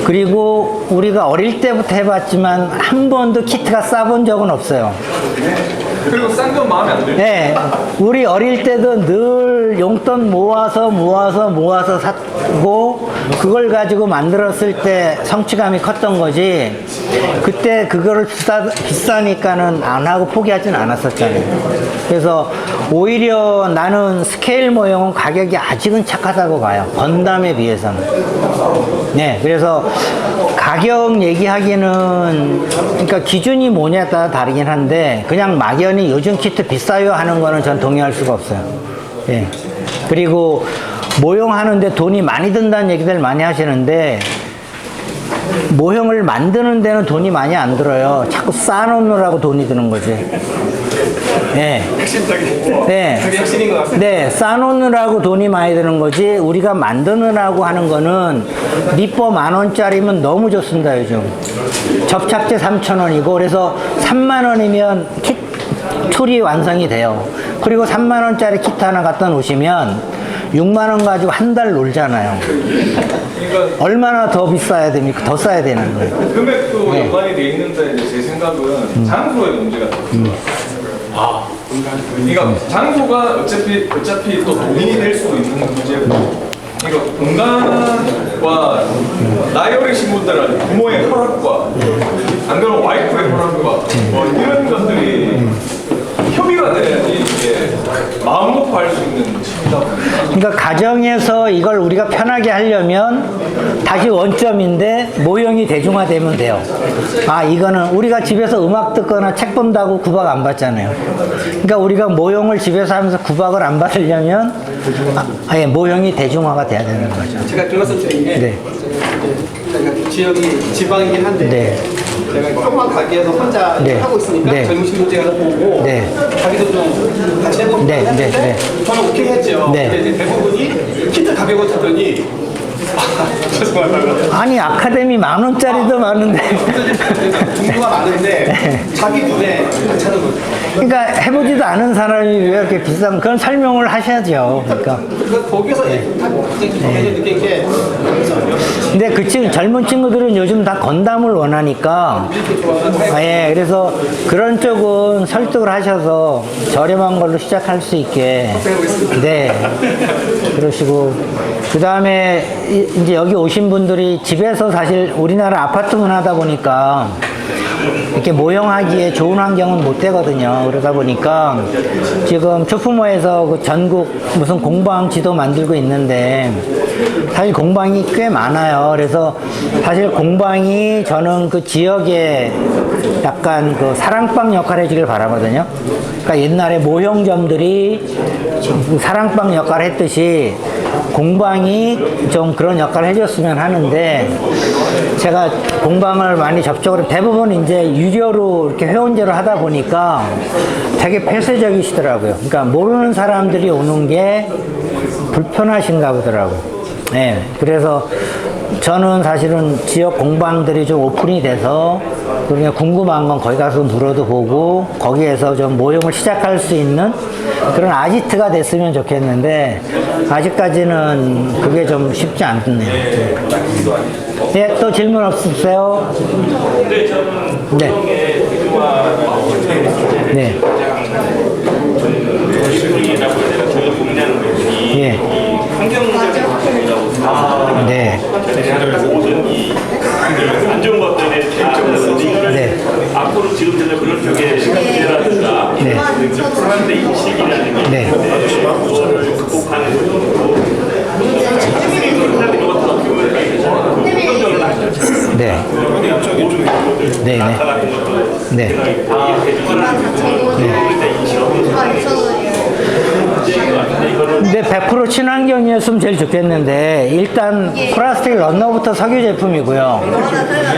그리고 우리가 어릴 때부터 해봤지만, 한 번도 키트가 싸본 적은 없어요. 그리고 싼 건 마음에 안 들죠. 네, 우리 어릴 때도 늘 용돈 모아서 사고 그걸 가지고 만들었을 때 성취감이 컸던 거지. 그때 그거를 비싸니까는 안 하고 포기하진 않았었잖아요. 그래서 오히려 나는 스케일 모형은 가격이 아직은 착하다고 봐요. 건담에 비해서는. 네, 그래서 가격 얘기하기는 그러니까 기준이 뭐냐에 따라 다르긴 한데 그냥 막연히 요즘 키트 비싸요 하는 거는 전 동의할 수가 없어요. 예. 그리고 모형하는데 돈이 많이 든다는 얘기들 많이 하시는데 모형을 만드는 데는 돈이 많이 안 들어요. 자꾸 쌓아놓느라고 돈이 드는 거지. 네. 핵심적인. 네. 그게 핵심인 것 같아요. 네, 쌓아놓느라고 돈이 많이 드는 거지, 우리가 만드느라고 하는 거는, 니퍼 10,000원짜리면 너무 좋습니다, 요즘. 접착제 3,000원이고, 그래서 3만원이면 툴이 완성이 돼요. 그리고 3만원짜리 키트 하나 갖다 놓으시면, 6만원 가지고 한 달 놀잖아요. 얼마나 더 비싸야 됩니까? 더 싸야 되는 거예요. 금액도 네. 연관이 돼 있는데 제 생각은 장소의 문제가 그러니까 장소가 어차피 또 동인이 될 수도 있는 문제고, 그러니까 공간과 나이 어리신 분들은 부모의 허락과 안 그러면 와이프의 허락과 뭐 이런 것들이 협의가 돼야지 이게 마음 놓고 할 수 있는 취미다. 그러니까 가정에서 이걸 우리가 편하게 하려면 다시 원점인데 모형이 대중화되면 돼요. 아, 이거는 우리가 집에서 음악 듣거나 책 본다고 구박 안 받잖아요. 그러니까 우리가 모형을 집에서 하면서 구박을 안 받으려면 예, 모형이 대중화가 돼야 되는 거죠. 제가 들었을 때 이게 네. 제가 지역이 지방이긴 한데 네. 제가 조그만 가게에서 혼자 네. 하고 있으니까 네. 젊으신 분들이 가서 보고 네. 자기도 좀 같이 해보고 네, 네, 네. 저는 오케이 했죠. 네. 근데 이제 대부분이 키트 가격을 듣더니 죄송하다고 아니, 아카데미 10,000원짜리도 많은데. 종류가 많은데 자기 눈에 괜찮은 거죠. 그러니까 해보지도 않은 사람이 왜 이렇게 비싼 그런 설명을 하셔야죠. 그러니까. 거기서 다 느낀 게 근데 젊은 친구들은 요즘 다 건담을 원하니까. 예, 그래서 그런 쪽은 설득을 하셔서 저렴한 걸로 시작할 수 있게. 네. 그러시고. 그 다음에 이제 여기 오신 분들이 집에서 사실 우리나라 아파트 문화다 보니까 이렇게 모형하기에 좋은 환경은 못 되거든요. 그러다 보니까 지금 초품호에서 그 전국 무슨 공방 지도 만들고 있는데 사실 공방이 꽤 많아요. 그래서 사실 공방이 저는 그 지역에 약간 그 사랑방 역할을 해주길 바라거든요. 그러니까 옛날에 모형점들이 사랑방 역할을 했듯이 공방이 좀 그런 역할을 해줬으면 하는데, 제가 공방을 많이 접촉을 대부분 이제 유료로 이렇게 회원제로 하다 보니까 되게 폐쇄적이시더라고요. 그러니까 모르는 사람들이 오는 게 불편하신가 보더라고요. 네, 그래서 저는 사실은 지역 공방들이 좀 오픈이 돼서 그냥 궁금한 건 거기 가서 물어도 보고 거기에서 좀 모형을 시작할 수 있는 그런 아지트가 됐으면 좋겠는데 아직까지는 그게 좀 쉽지 않네요. 네, 또 질문 없으세요? 근데 저는 네. 모형의 대중화 네. 저희라고 해야 되나 저희 공략하는 부분이 예. 환경적인 부분이라고 생각합니다. 네. 모든 이 안전 것들에 대한 이거를 네. 앞으로 지금 그런 쪽에 시각이라든가 네. 사람들 인식이라는 게 네. 그거를 극복하는 거고 네. 네, 네. 네. 근데 100% 친환경이었으면 제일 좋겠는데 일단 플라스틱 런너부터 석유 제품이고요.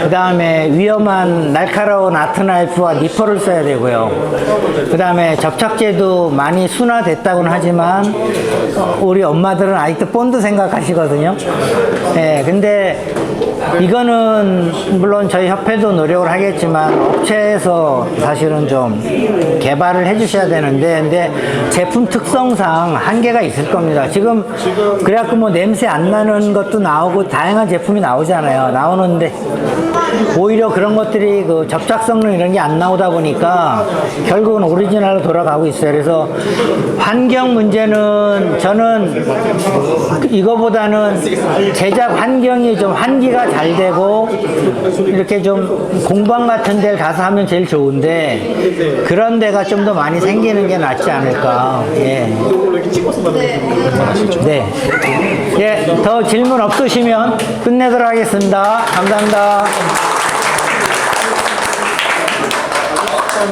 그 다음에 위험한 날카로운 아트나이프와 니퍼를 써야 되고요. 그 다음에 접착제도 많이 순화됐다고는 하지만 우리 엄마들은 아직도 본드 생각하시거든요. 네, 근데 이거는 물론 저희 협회도 노력을 하겠지만 업체에서 사실은 좀 개발을 해 주셔야 되는데 근데 제품 특성상 한계가 있을 겁니다. 지금 그래갖고 뭐 냄새 안 나는 것도 나오고 다양한 제품이 나오잖아요. 나오는데 오히려 그런 것들이 그 접착성능 이런 게 안 나오다 보니까 결국은 오리지널로 돌아가고 있어요. 그래서 환경 문제는 저는 이거보다는 제작 환경이 좀 환기가 잘 되고 이렇게 좀 공방 같은 데를 가서 하면 제일 좋은데 그런 데가 좀 더 많이 생기는 게 낫지 않을까. 예. 네. 예, 더 질문 없으시면 끝내도록 하겠습니다. 감사합니다.